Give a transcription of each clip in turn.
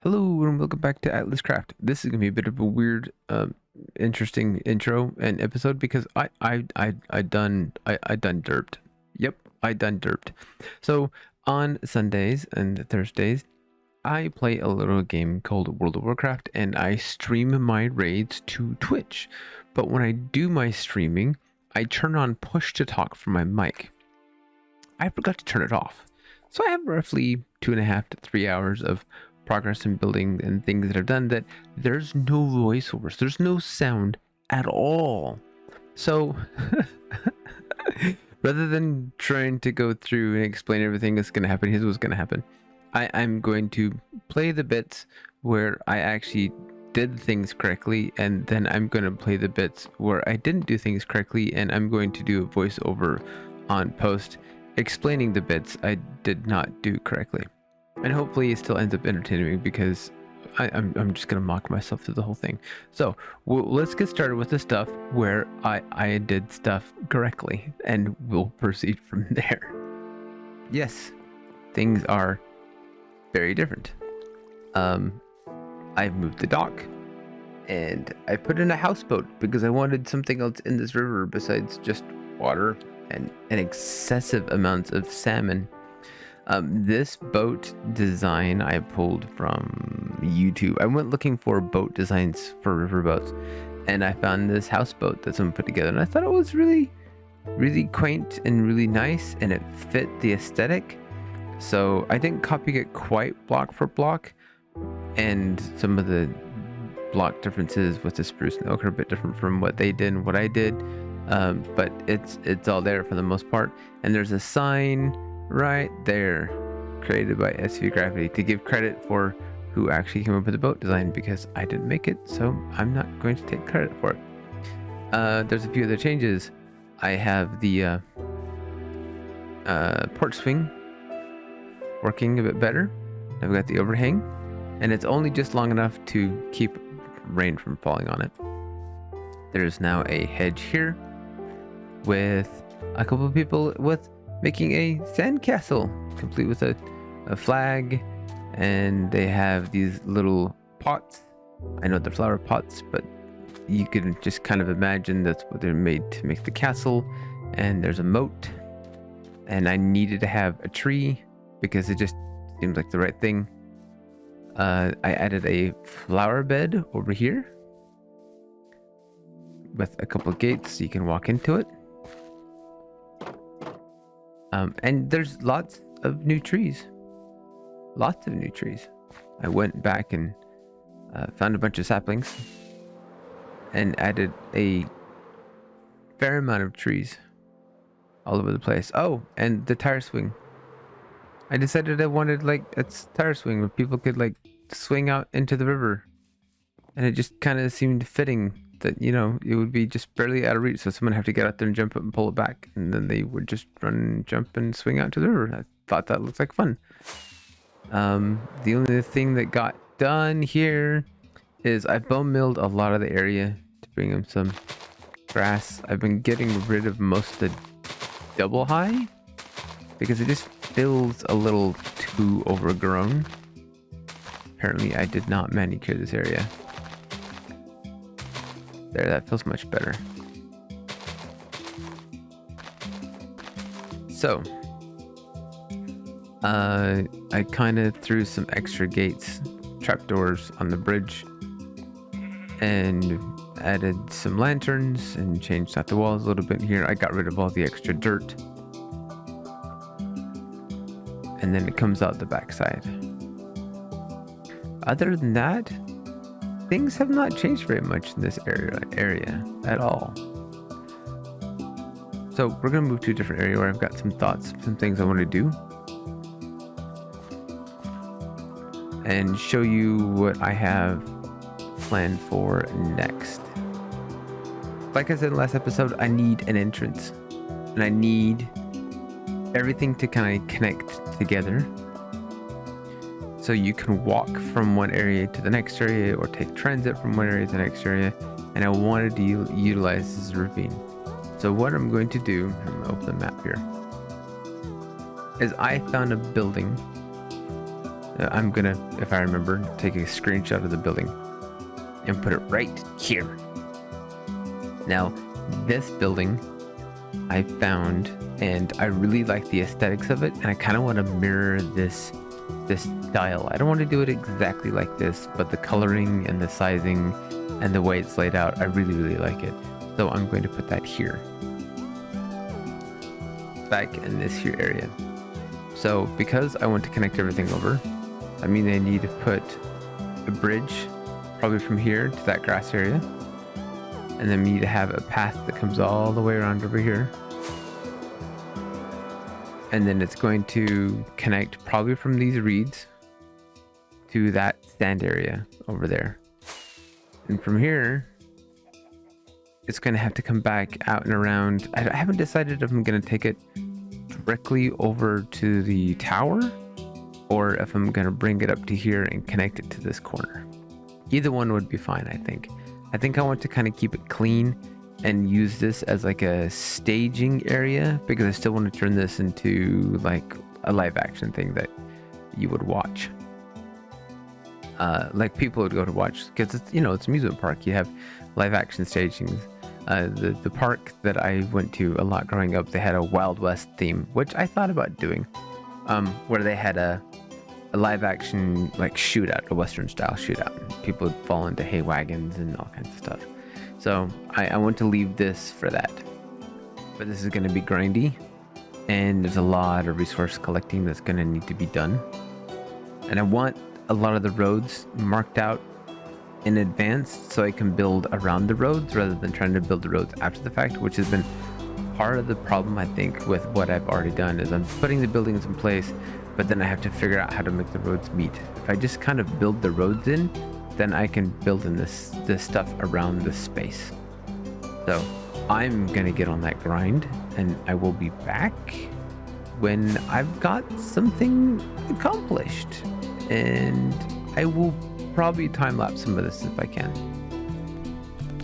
Hello and welcome back to Atlascraft. This is gonna be a bit of a weird, interesting intro and episode because I done derped. Yep, I done derped. So on Sundays and Thursdays, I play a little game called World of Warcraft, and I stream my raids to Twitch. But when I do my streaming, I turn on push to talk from my mic. I forgot to turn it off, so I have roughly 2.5 to 3 hours of progress in building and things that I've done that there's no voiceovers, there's no sound at all. So rather than trying to go through and explain everything that's going to happen, here's what's going to happen. I'm going to play the bits where I actually did things correctly, and then I'm going to play the bits where I didn't do things correctly, and I'm going to do a voiceover on post explaining the bits I did not do correctly. And hopefully it still ends up entertaining me because I'm just going to mock myself through the whole thing. So let's get started with the stuff where I did stuff correctly, and we'll proceed from there. Yes, things are very different. I've moved the dock, and I put in a houseboat because I wanted something else in this river besides just water and excessive amounts of salmon. This boat design I pulled from YouTube. I went looking for boat designs for riverboats, and I found this houseboat that someone put together, and I thought it was really quaint and really nice, and it fit the aesthetic. So I didn't copy it quite block for block, and some of the block differences with the spruce and oak are a bit different from what they did and what I did, but it's all there for the most part. And there's a sign right there created by SV Gravity to give credit for who actually came up with the boat design, because I didn't make it, so I'm not going to take credit for it. There's a few other changes. I have the port swing working a bit better. I've got the overhang, and it's only just long enough to keep rain from falling on it. There's now a hedge here with a couple of people with making a sandcastle, complete with a flag, and they have these little pots. I know they're flower pots, but you can just kind of imagine that's what they're made to make the castle. And there's a moat, and I needed to have a tree because it just seems like the right thing. I added a flower bed over here with a couple of gates so you can walk into it. And there's lots of new trees. I went back and found a bunch of saplings and added a fair amount of trees all over the place. Oh, and the tire swing. I decided I wanted like a tire swing where people could like swing out into the river, and it just kind of seemed fitting that, you know, it would be just barely out of reach, so someone would have to get out there and jump up and pull it back, and then they would just run, jump, and swing out to the river. I thought that looked like fun. The only thing that got done here is I bone milled a lot of the area to bring them some grass. I've been getting rid of most of the double high because it just feels a little too overgrown. Apparently I did not manicure this area. There, that feels much better. So, I kind of threw some extra gates, trapdoors on the bridge, and added some lanterns and changed out the walls a little bit here. I got rid of all the extra dirt. And then it comes out the backside. Other than that, things have not changed very much in this area at all. So we're gonna move to a different area where I've got some thoughts, some things I want to do, and show you what I have planned for next. Like I said in the last episode, I need an entrance, and I need everything to kind of connect together, so you can walk from one area to the next area or take transit from one area to the next area. And I wanted to utilize this ravine. So what I'm going to do, I'm going to open the map here, is I found a building I'm gonna, if I remember, take a screenshot of the building and put it right here. Now, this building I found, and I really like the aesthetics of it, and I kind of want to mirror this style. I don't want to do it exactly like this, but the coloring and the sizing and the way it's laid out, I really like it. So I'm going to put that here, back in this here area. So because I want to connect everything over, I mean I need to put a bridge probably from here to that grass area, and then we need to have a path that comes all the way around over here, and then it's going to connect probably from these reeds to that sand area over there, and from here it's going to have to come back out and around. I haven't decided if I'm going to take it directly over to the tower or if I'm going to bring it up to here and connect it to this corner. Either one would be fine, I think. I want to kind of keep it clean and use this as like a staging area, because I still want to turn this into like a live action thing that you would watch. Like people would go to watch, because it's, it's an amusement park. You have live action stagings. The park that I went to a lot growing up, they had a Wild West theme, which I thought about doing, where they had a live action like shootout, a Western style shootout. People would fall into hay wagons and all kinds of stuff. So I want to leave this for that. But this is going to be grindy, and there's a lot of resource collecting that's going to need to be done. And I want a lot of the roads marked out in advance so I can build around the roads rather than trying to build the roads after the fact, which has been part of the problem, I think, with what I've already done. Is I'm putting the buildings in place, but then I have to figure out how to make the roads meet. If I just kind of build the roads in, then I can build in this stuff around this space. So I'm gonna get on that grind, and I will be back when I've got something accomplished, and I will probably time-lapse some of this if I can.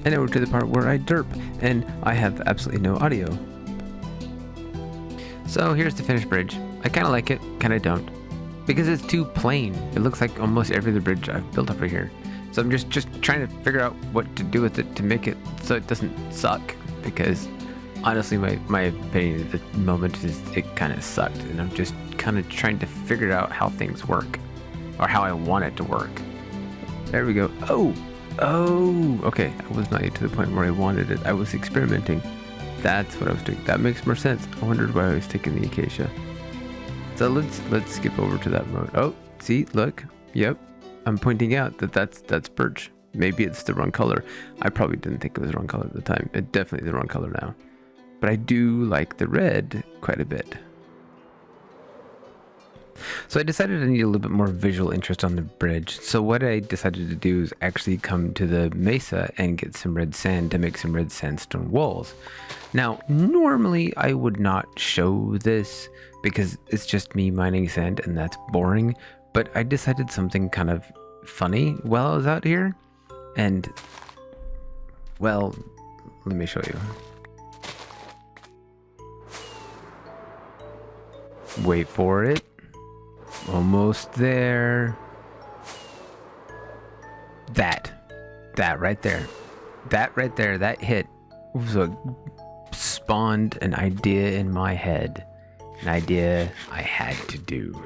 And over to the part where I derp, and I have absolutely no audio. So here's the finished bridge. I kind of like it, kind of don't, because it's too plain. It looks like almost every other bridge I've built over here. So I'm just trying to figure out what to do with it to make it so it doesn't suck, because honestly my opinion at the moment is it kind of sucked, and I'm just kind of trying to figure out how things work, or how I want it to work. There we go. Oh, okay. I was not yet to the point where I wanted it. I was experimenting. That's what I was doing. That makes more sense. I wondered why I was taking the acacia. So let's skip over to that mode. Oh, see, look. Yep. I'm pointing out that that's birch. Maybe it's the wrong color. I probably didn't think it was the wrong color at the time. It's definitely the wrong color now. But I do like the red quite a bit. So I decided I need a little bit more visual interest on the bridge. So what I decided to do is actually come to the mesa and get some red sand to make some red sandstone walls. Now, normally I would not show this because it's just me mining sand and that's boring. But I decided something kind of funny while I was out here. And, well, let me show you. Wait for it. Almost there. That right there. That right there, that hit was what spawned an idea in my head. An idea I had to do.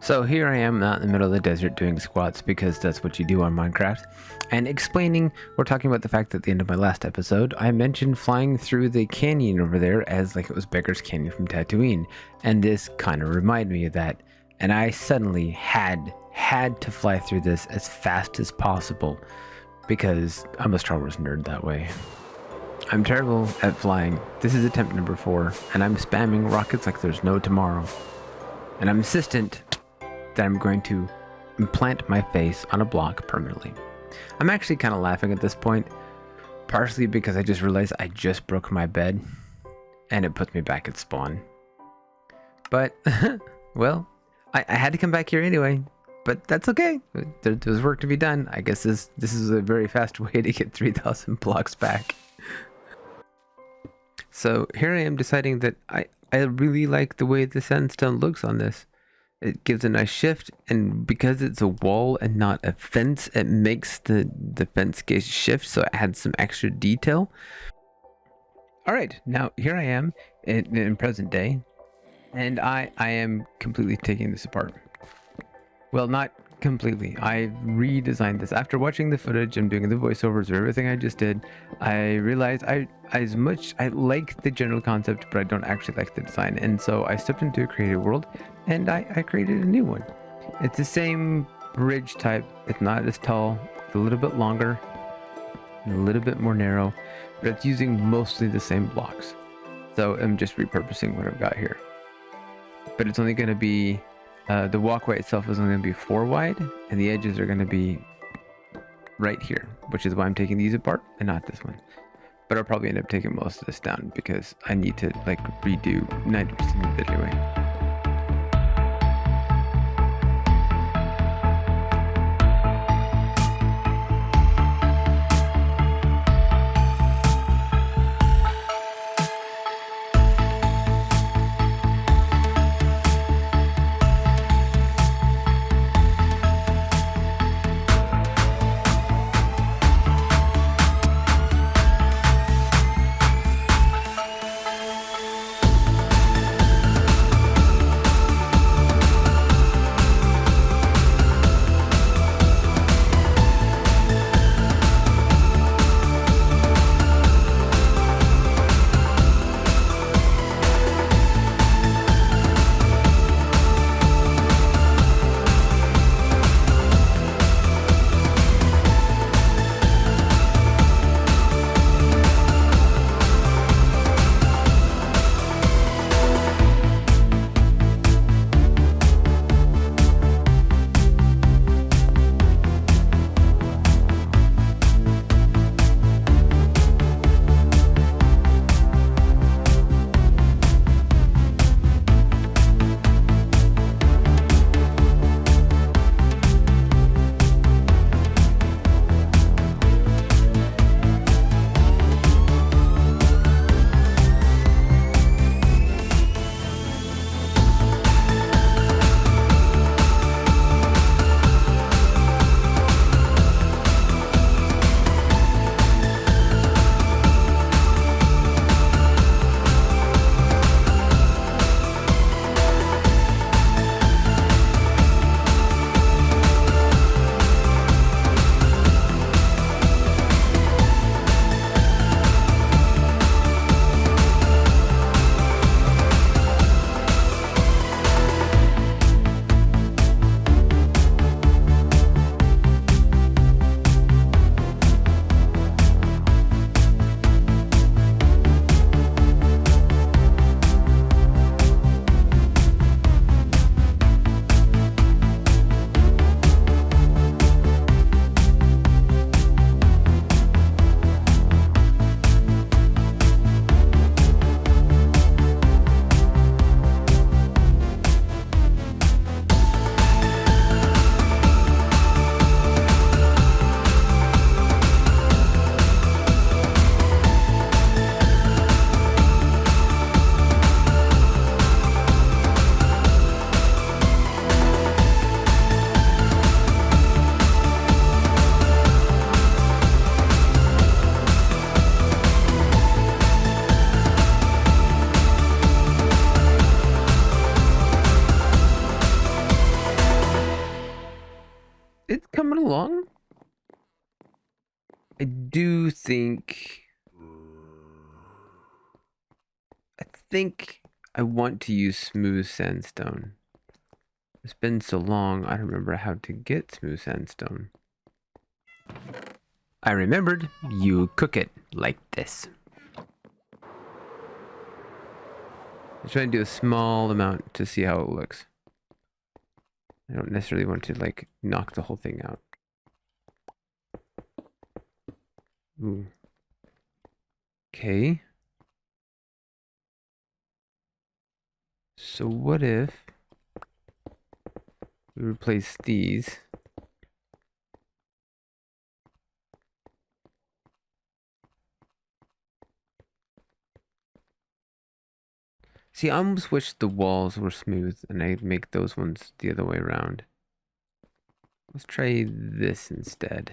So here I am out in the middle of the desert doing squats, because that's what you do on Minecraft, and explaining, we're talking about the fact that at the end of my last episode, I mentioned flying through the canyon over there as like it was Beggar's Canyon from Tatooine, and this kind of reminded me of that, and I suddenly had to fly through this as fast as possible, because I'm a Star Wars nerd that way. I'm terrible at flying. This is attempt number 4, and I'm spamming rockets like there's no tomorrow, and I'm insistent that I'm going to implant my face on a block permanently. I'm actually kind of laughing at this point, partially because I just realized I just broke my bed and it puts me back at spawn. But, well, I had to come back here anyway, but that's okay. There's work to be done. I guess this is a very fast way to get 3,000 blocks back. So here I am deciding that I really like the way the sandstone looks on this. It gives a nice shift, and because it's a wall and not a fence, it makes the fence gauge shift, so it adds some extra detail. All right, now here I am in present day, and I am completely taking this apart. Well, not completely. I redesigned this after watching the footage and doing the voiceovers of everything I just did. I realized I like the general concept, but I don't actually like the design, and so I stepped into a creative world and I created a new one. It's the same bridge type. It's not as tall. It's a little bit longer, and a little bit more narrow, but it's using mostly the same blocks. So I'm just repurposing what I've got here. But it's only going to be the walkway itself is only going to be 4 wide, and the edges are going to be right here, which is why I'm taking these apart and not this one. But I'll probably end up taking most of this down because I need to like redo 90% of it anyway. It's coming along. I do think... I think I want to use smooth sandstone. It's been so long, I don't remember how to get smooth sandstone. I remembered, you cook it like this. I'm trying to do a small amount to see how it looks. I don't necessarily want to like knock the whole thing out. Ooh. Okay. So what if we replace these? See, I almost wish the walls were smooth and I'd make those ones the other way around. Let's try this instead.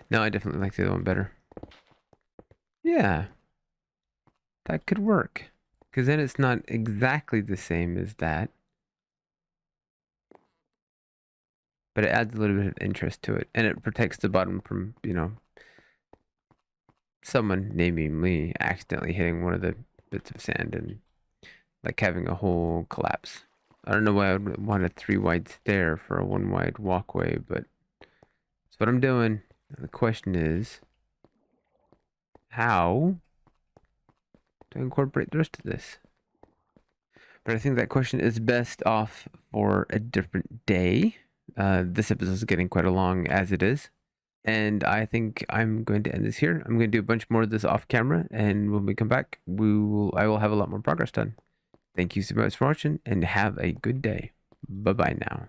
No, I definitely like the other one better. Yeah, that could work. Because then it's not exactly the same as that. But it adds a little bit of interest to it. And it protects the bottom from, you know, someone, naming me, accidentally hitting one of the bits of sand and like having a whole collapse. I don't know why I would want a 3-wide stair for a 1-wide walkway, but that's what I'm doing. The question is, how to incorporate the rest of this? But I think that question is best off for a different day. This episode is getting quite long as it is. And I think I'm going to end this here. I'm going to do a bunch more of this off camera. And when we come back, I will have a lot more progress done. Thank you so much for watching and have a good day. Bye-bye now.